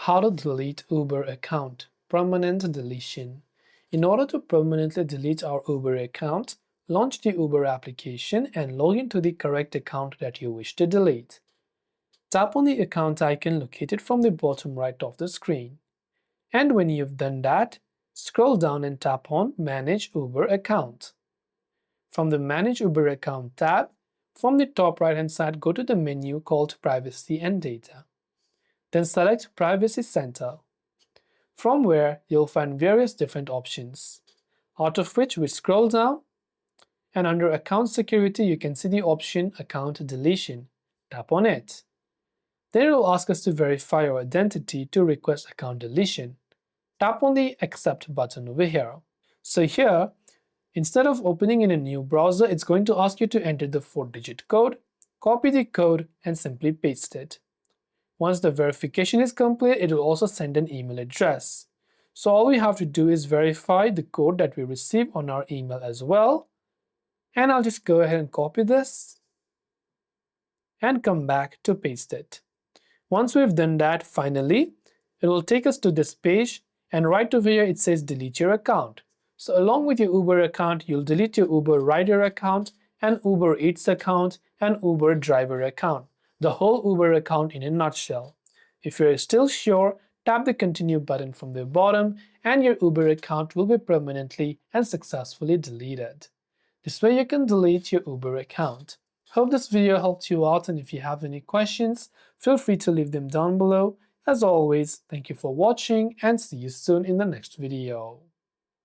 How to delete Uber account, permanent deletion. In order to permanently delete our Uber account, launch the Uber application and log into the correct account that you wish to delete. Tap on the account icon located from the bottom right of the screen. And when you've done that, scroll down and tap on Manage Uber Account. From the Manage Uber Account tab, from the top right hand side, go to the menu called Privacy and Data. Then select Privacy Center, from where you'll find various different options, out of which we scroll down, and under Account Security you can see the option Account Deletion. Tap on it. Then it will ask us to verify our identity to request account deletion. Tap on the Accept button over here. So here, instead of opening in a new browser, it's going to ask you to enter the 4-digit code, copy the code, and simply paste it. Once the verification is complete, it will also send an email address. So all we have to do is verify the code that we receive on our email as well. And I'll just go ahead and copy this and come back to paste it. Once we've done that, finally, it will take us to this page, and right over here it says delete your account. So along with your Uber account, you'll delete your Uber rider account, and Uber Eats account, and Uber driver account. The whole Uber account in a nutshell. If you're still sure, tap the continue button from the bottom and your Uber account will be permanently and successfully deleted. This way you can delete your Uber account. Hope this video helped you out, and if you have any questions, feel free to leave them down below. As always, thank you for watching and see you soon in the next video.